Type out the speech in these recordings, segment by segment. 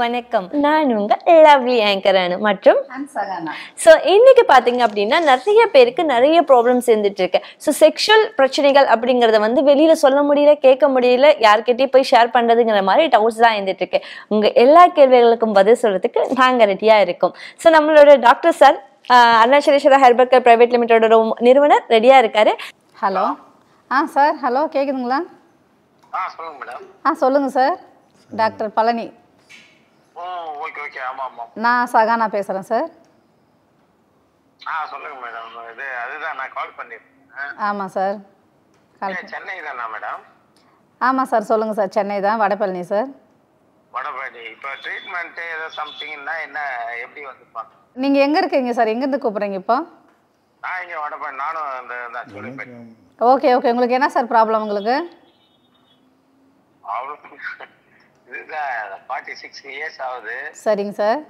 வணக்கம், நான் உங்க லவ்லி ஆங்கர் அனு மற்றும் ஸோ இன்னைக்கு பார்த்தீங்க அப்படின்னா நிறைய பேருக்கு நிறைய ப்ராப்ளம்ஸ் இருந்துட்டு இருக்கு. ஸோ செக்ஷுவல் பிரச்சனைகள் அப்படிங்கிறத வந்து வெளியில சொல்ல முடியல, கேட்க முடியல, யார்கிட்டயும் போய் ஷேர் பண்றதுங்கிற மாதிரி டவுட்ஸ் தான் இருந்துட்டு இருக்கு. உங்க எல்லா கேள்விகளுக்கும் பதில் சொல்றதுக்கு நாங்க ரெடியா இருக்கோம். ஸோ நம்மளோட doctor sir Arunachaleswara herbal care private லிமிடெடோட நிறுவனர் ரெடியா இருக்காரு. ஹலோ சார், ஹலோ கேக்குதுங்களா? சொல்லுங்க மேடம். சொல்லுங்க sir, doctor Palani. Okay okay, ஆமா ஆமா, நான் சகானா பேசுறேன் சார். சொல்லுங்க மேடம். அதுதான் நான் கால் பண்ணிருக்கேன். ஆமாம் சார், சென்னை தானா மேடம்? ஆமாம் சார், சொல்லுங்க சார். சென்னை தான், வடபழனி சார். வடபழனி. இப்போ ட்ரீட்மெண்ட் ஏதோ சம்திங்னா என்ன, எப்படி வந்து பார்க்க? நீங்கள் எங்கே இருக்கீங்க சார்? எங்கேருந்து கூப்பிட்றீங்க இப்போ? நான் இங்கே வடபழனி, நானும் இந்த சொல்லிப்பேன். ஓகே ஓகே, உங்களுக்கு என்ன சார் ப்ராப்ளம்? உங்களுக்கு இதுதான் 46 இயர்ஸ் ஆகுது. சரிங்க சார்.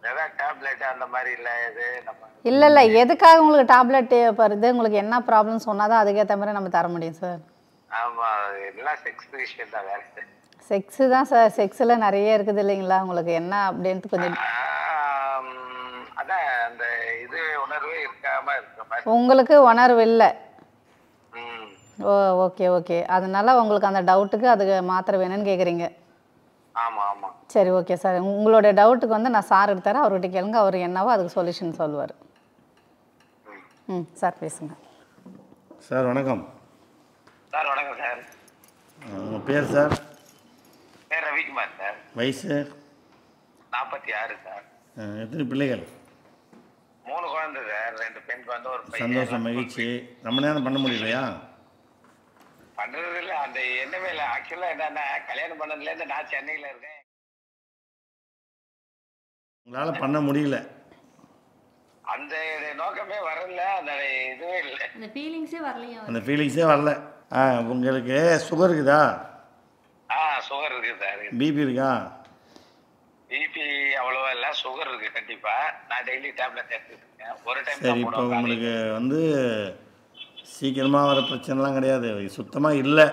ஏதாவது டேப்லெட் அந்த மாதிரி இல்லை? இது நம்ம இல்லை எதுக்காக உங்களுக்கு டேப்லெட் தேவைப்படுது? உங்களுக்கு என்ன ப்ராப்ளம் சொன்னால் தான் அதுக்கேற்ற மாதிரி நம்ம தர முடியும் சார். ஆமாம், எல்லாம் செக்ஸ் விஷயம் தான். வேறு செக்ஸு தான் சார். செக்ஸில் நிறைய இருக்குது இல்லைங்களா? உங்களுக்கு என்ன அப்படின்ட்டு கொஞ்சம் அதான் அந்த இது உணர்வே இருக்காம இருக்கிற மாதிரி. உங்களுக்கு உணர்வு இல்லை. ஓகே ஓகே, அதனால உங்களுக்கு அந்த டவுட்டுக்கு அதுக்கு மாத்திரை வேணும்னு கேட்குறீங்க. ஆமாம் ஆமாம். சரி ஓகே சார், உங்களோட டவுட்டுக்கு வந்து நான் சார் எடுத்தாரேன், அவர்கிட்ட கேளுங்க. அவர் என்னவோ அதுக்கு சொல்யூஷன் சொல்லுவார். சார் பேசுங்க. சார் வணக்கம். சார் வணக்கம் சார். உங்கள் பேர் சார்? பேர் ரவிக்குமார் சார். வயசு? 46 சார். எத்தனை பிள்ளைகள்? 3 குழந்தை சார், 2 பெண் குழந்தை, ஒரு பையன். சந்தோஷம், மகிழ்ச்சி. நம்ம நேரம் பண்ண முடியலையா? பண்றது இல்லை, அந்த எண்ணமே இல்லை. ஆக்சுவலாக என்னன்னா, கல்யாணம் பண்ணதுலேருந்து நான் சென்னையில் இருக்கேன். உங்களால் பண்ண முடியல, அந்த நோக்கமே வரல, அந்த இதுவே இல்லை, அந்த ஃபீலிங்ஸே வரல. உங்களுக்கு சுகர் இருக்குதா? சுகர் இருக்கு சார். பிபி இருக்கா? பிபி அவ்வளோவா இல்லை, சுகர் இருக்கு கண்டிப்பா. நான் டெய்லி டேப்லெட் எடுத்துருக்கேன். ஒரு டைம். சரி, இப்போ உங்களுக்கு வந்து சீக்கிரமாக வர பிரச்சனைலாம் கிடையாது, சுத்தமாக இல்லை.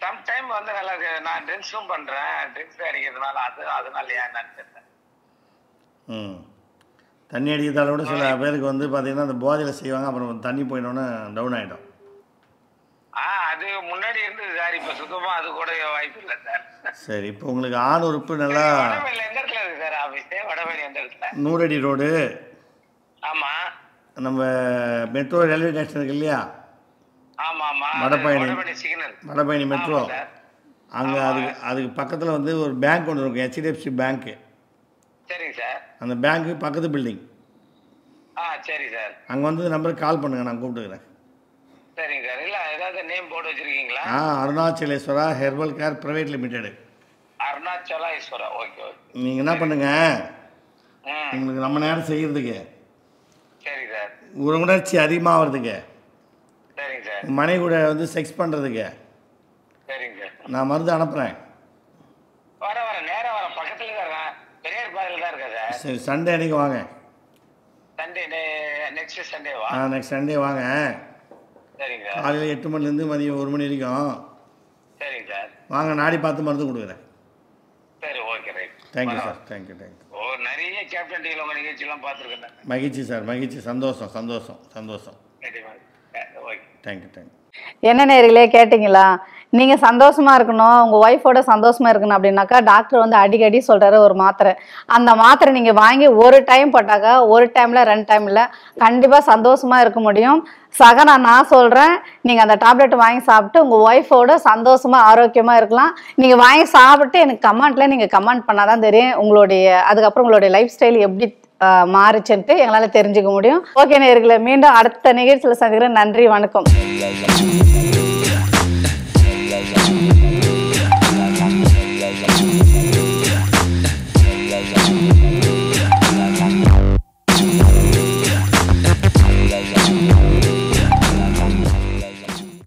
சம்டைம் வந்து நல்லா நான் ட்ரிங்க்ஸும் பண்ணுறேன், ட்ரிங்க்ஸ் அடிக்கிறதுனால அதனால என்னன்னு தெரியல. தண்ணி அடிக்கிறதால கூட சில பேருக்கு வந்து பார்த்தீங்கன்னா அந்த போதையில் செய்வாங்க, அப்புறம் தண்ணி போயிட்டோன்னே டவுன் ஆகிடும். அது முன்னாடி இருந்தது சார், இப்போ சுத்தமாக அது கூட வாய்ப்பு இல்லை சார். சரி, இப்போ உங்களுக்கு ஆண் உறுப்பு நல்லா வடபழனி எந்த இடத்துல இருக்கு சார் ஆஃபீஸு? வடபழனி எந்த இடத்துல? 100 அடி ரோடு. ஆமாம், நம்ம மெட்ரோ ரயில்வே ஸ்டேஷன் இருக்கு இல்லையா? ஆமாம் ஆமாம், வடபழனி சிக்னல், வடபழனி மெட்ரோ. அங்கே அதுக்கு பக்கத்தில் வந்து ஒரு பேங்க் ஒன்று இருக்கும், HDFC பேங்க்கு. சரிங்க சார். அந்த பேங்க்கு பக்கத்து பில்டிங். சரி சார். அங்கே வந்து நம்பருக்கு கால் பண்ணுங்கள், நான் கூப்பிட்டுக்கிறேன். சரிங்க சார். இல்லை ஏதாவது நேம் போர்டு வச்சுருக்கீங்களா? Arunachaleswara herbal care private limited. Arunachaleswara. Okay okay. நீங்கள் என்ன பண்ணுங்க, உங்களுக்கு நம்ம நேரம் செய்கிறதுக்கு, சரி சார், ஒரு உணர்ச்சி அதிகமாகிறதுக்கு, சரிங்க சார், மனைவி கூட வந்து செக்ஸ் பண்ணுறதுக்கு, சரிங்க சார், நான் மருந்து அனுப்புகிறேன். வரேன், நேராக வரேன், பக்கத்தில் தான் இருக்கேன், பெரியார் பாதையில் தான் இருக்கேன் சார். சரி, சண்டே அன்றைக்கி வாங்க. சண்டே நெக்ஸ்ட் சண்டேவா? நெக்ஸ்ட் சண்டே வாங்க. சரிங்க சார். காலையில் 8 மணிலேருந்து மதியம் 1 மணி வரைக்கும் சரிங்க சார். வாங்க, நாடி பார்த்து மருந்து கொடுக்குறேன். சரி, okay, right. Thank you sir. Thank you. நிறைய கேப்டன் டிவியில் உங்கள் நிகழ்ச்சியெல்லாம் பார்த்துருக்கேன். மகிழ்ச்சி சார், மகிழ்ச்சி. சந்தோஷம். Okay, thank you. என்ன நேர்களே, கேட்டிங்களா? நீங்கள் சந்தோஷமாக இருக்கணும், உங்கள் ஒய்ஃபோட சந்தோஷமாக இருக்கணும் அப்படின்னாக்கா டாக்டர் வந்து அடிக்கடி சொல்கிறாரு ஒரு மாத்திரை. அந்த மாத்திரை நீங்கள் வாங்கி ஒரு டைம் போட்டாக்கா, ஒரு டைமில் 2 டைம் இல்லை, கண்டிப்பாக சந்தோஷமாக இருக்க முடியும். நான் சொல்கிறேன், நீங்கள் அந்த டேப்லெட் வாங்கி சாப்பிட்டு உங்கள் ஒய்ஃபோட சந்தோஷமாக ஆரோக்கியமாக இருக்கலாம். நீங்கள் வாங்கி சாப்பிட்டு எனக்கு கமெண்ட்டில் நீங்கள் கமெண்ட் பண்ணால் தான் தெரியும் அதுக்கப்புறம் உங்களுடைய லைஃப் ஸ்டைல் எப்படி மாறுச்சுன்ட்டு எங்களால் தெரிஞ்சுக்க முடியும். ஓகே நேயர்களே, மீண்டும் அடுத்த நிகழ்ச்சியில் சந்திக்கிறேன். நன்றி, வணக்கம்.